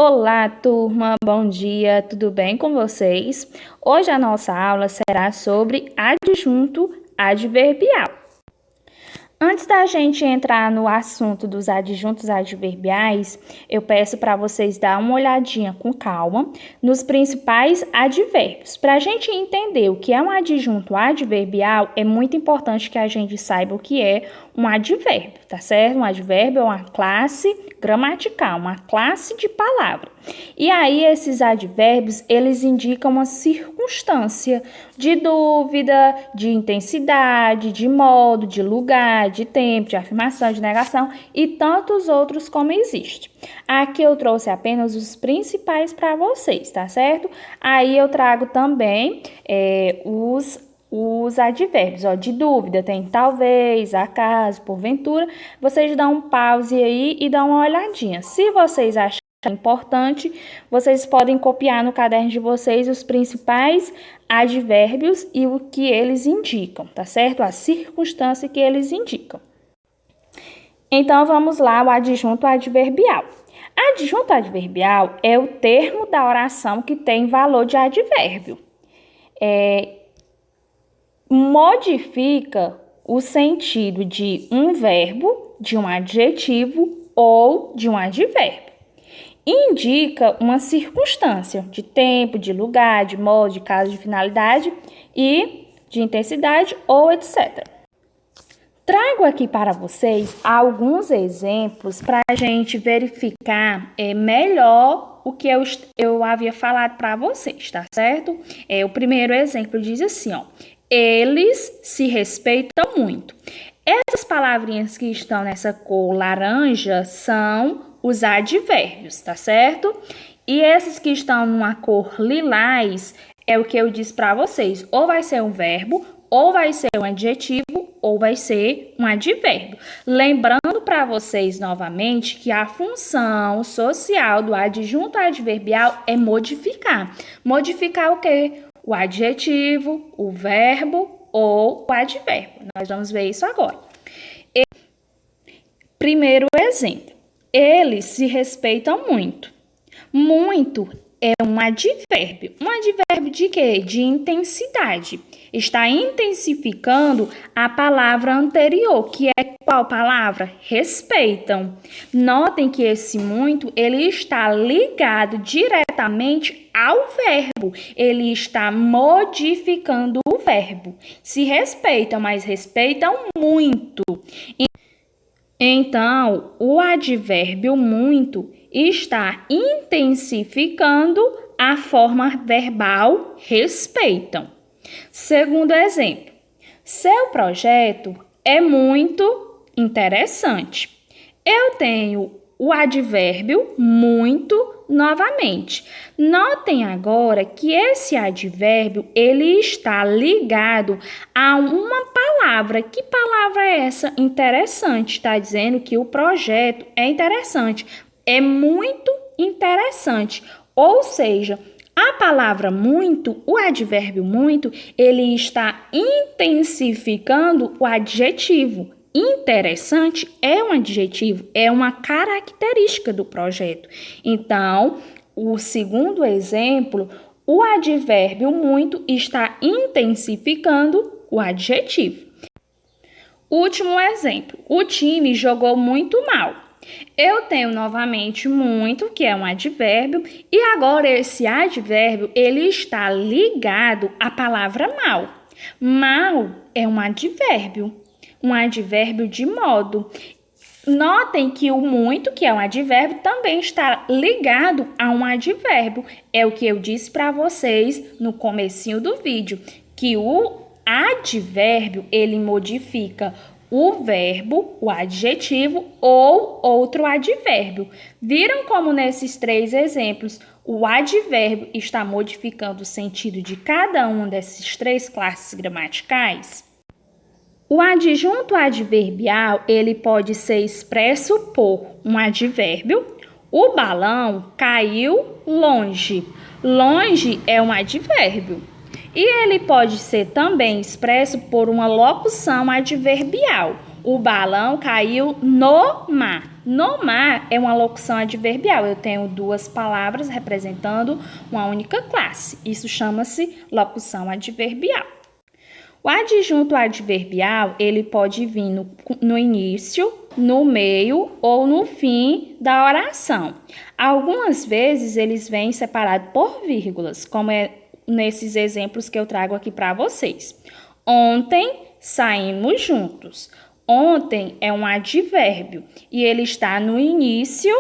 Olá, turma, bom dia, tudo bem com vocês? Hoje a nossa aula será sobre adjunto adverbial. Antes da gente entrar no assunto dos adjuntos adverbiais, eu peço para vocês dar uma olhadinha com calma nos principais advérbios. Para a gente entender o que é um adjunto adverbial, é muito importante que a gente saiba o que é um advérbio, tá certo? Um advérbio é uma classe gramatical, uma classe de palavra. E aí, esses advérbios, eles indicam uma circunstância de dúvida, de intensidade, de modo, de lugar, de tempo, de afirmação, de negação e tantos outros como existe. Aqui eu trouxe apenas os principais para vocês, tá certo? Aí eu trago também os advérbios, de dúvida, tem talvez, acaso, porventura. Vocês dão um pause aí e dão uma olhadinha. Se vocês acharem importante, vocês podem copiar no caderno de vocês os principais advérbios e o que eles indicam, tá certo? A circunstância que eles indicam. Então, vamos lá, o adjunto adverbial. Adjunto adverbial é o termo da oração que tem valor de advérbio. Modifica o sentido de um verbo, de um adjetivo ou de um advérbio. Indica uma circunstância de tempo, de lugar, de modo, de caso, de finalidade e de intensidade ou etc. Trago aqui para vocês alguns exemplos para a gente verificar melhor o que eu havia falado para vocês, tá certo? O primeiro exemplo diz assim, eles se respeitam muito. Essas palavrinhas que estão nessa cor laranja são os advérbios, tá certo? E esses que estão numa cor lilás é o que eu disse para vocês. Ou vai ser um verbo, ou vai ser um adjetivo, ou vai ser um advérbio. Lembrando para vocês novamente que a função social do adjunto adverbial é modificar. Modificar o quê? O adjetivo, o verbo ou o advérbio. Nós vamos ver isso agora. Primeiro exemplo. Eles se respeitam muito. Muito é um advérbio. Um advérbio de quê? De intensidade. Está intensificando a palavra anterior, que é qual palavra? Respeitam. Notem que esse muito, ele está ligado diretamente ao verbo. Ele está modificando o verbo. Se respeitam, mas respeitam muito. Então, o advérbio muito está intensificando a forma verbal respeitam. Segundo exemplo, seu projeto é muito interessante. Eu tenho o advérbio muito novamente. Notem agora que esse advérbio ele está ligado a uma palavra. Que palavra é essa? Interessante. Está dizendo que o projeto é interessante. É muito interessante. Ou seja, a palavra muito, o advérbio muito, ele está intensificando o adjetivo. Interessante é um adjetivo, é uma característica do projeto. Então, o segundo exemplo, o advérbio muito está intensificando o adjetivo. Último exemplo, o time jogou muito mal. Eu tenho novamente muito, que é um advérbio, e agora esse advérbio ele está ligado à palavra mal. Mal é um advérbio de modo. Notem que o muito, que é um advérbio, também está ligado a um advérbio. É o que eu disse para vocês no comecinho do vídeo, que o advérbio, ele modifica o verbo, o adjetivo ou outro advérbio. Viram como nesses três exemplos o advérbio está modificando o sentido de cada uma dessas três classes gramaticais? O adjunto adverbial, ele pode ser expresso por um advérbio. O balão caiu longe. Longe é um advérbio. E ele pode ser também expresso por uma locução adverbial. O balão caiu no mar. No mar é uma locução adverbial. Eu tenho duas palavras representando uma única classe. Isso chama-se locução adverbial. O adjunto adverbial, ele pode vir no início, no meio ou no fim da oração. Algumas vezes eles vêm separados por vírgulas, como é nesses exemplos que eu trago aqui para vocês. Ontem saímos juntos. Ontem é um advérbio e ele está no início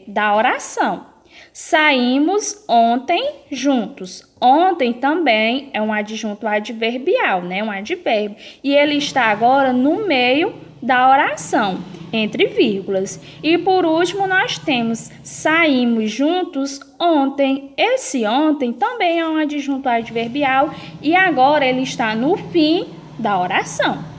da oração. Saímos ontem juntos. Ontem também é um adjunto adverbial, né? Um advérbio. E ele está agora no meio da oração, entre vírgulas. E por último, nós temos saímos juntos ontem. Esse ontem também é um adjunto adverbial e agora ele está no fim da oração.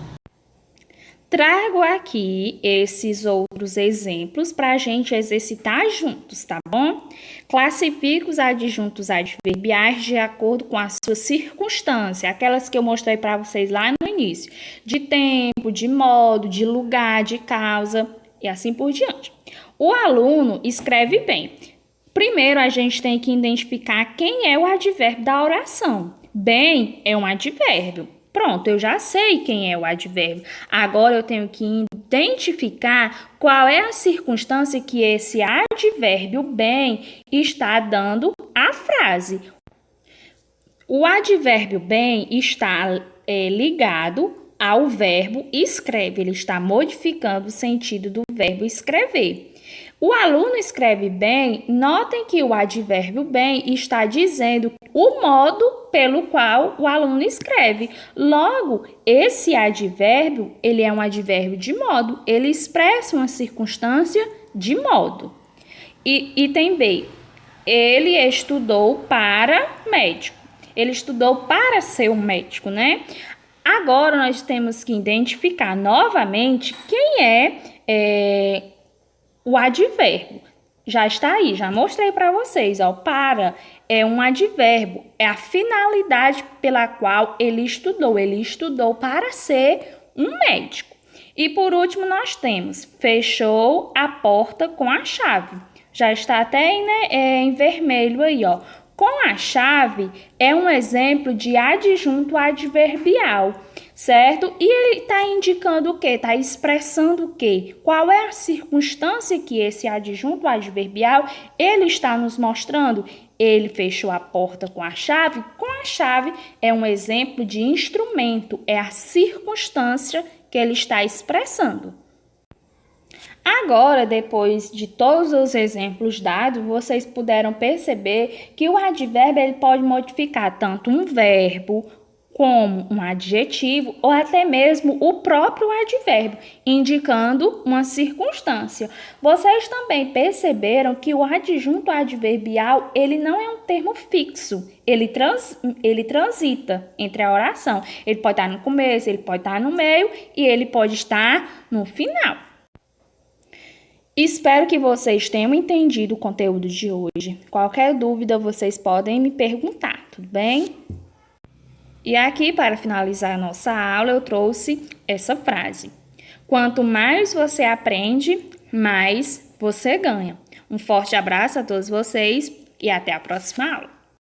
Trago aqui esses outros exemplos para a gente exercitar juntos, tá bom? Classifique os adjuntos adverbiais de acordo com a sua circunstância, aquelas que eu mostrei para vocês lá no início, de tempo, de modo, de lugar, de causa e assim por diante. O aluno escreve bem. Primeiro, a gente tem que identificar quem é o advérbio da oração. Bem é um advérbio. Pronto, eu já sei quem é o advérbio. Agora eu tenho que identificar qual é a circunstância que esse advérbio bem está dando à frase. O advérbio bem está ligado ao verbo escreve. Ele está modificando o sentido do verbo escrever. O aluno escreve bem, notem que o advérbio bem está dizendo o modo pelo qual o aluno escreve. Logo, esse advérbio, ele é um advérbio de modo, ele expressa uma circunstância de modo. Item B, ele estudou para médico. Ele estudou para ser um médico, né? Agora, nós temos que identificar novamente quem é o advérbio. Já está aí, já mostrei para vocês, ó, para é um advérbio, é a finalidade pela qual ele estudou para ser um médico. E por último nós temos, fechou a porta com a chave. Já está até em vermelho aí, ó. Com a chave é um exemplo de adjunto adverbial, certo? E ele está indicando o quê? Está expressando o quê? Qual é a circunstância que esse adjunto adverbial ele está nos mostrando? Ele fechou a porta com a chave. Com a chave é um exemplo de instrumento, é a circunstância que ele está expressando. Agora, depois de todos os exemplos dados, vocês puderam perceber que o advérbio ele pode modificar tanto um verbo como um adjetivo ou até mesmo o próprio advérbio, indicando uma circunstância. Vocês também perceberam que o adjunto adverbial ele não é um termo fixo, ele transita entre a oração. Ele pode estar no começo, ele pode estar no meio e ele pode estar no final. Espero que vocês tenham entendido o conteúdo de hoje. Qualquer dúvida, vocês podem me perguntar, tudo bem? E aqui, para finalizar a nossa aula, eu trouxe essa frase. Quanto mais você aprende, mais você ganha. Um forte abraço a todos vocês e até a próxima aula.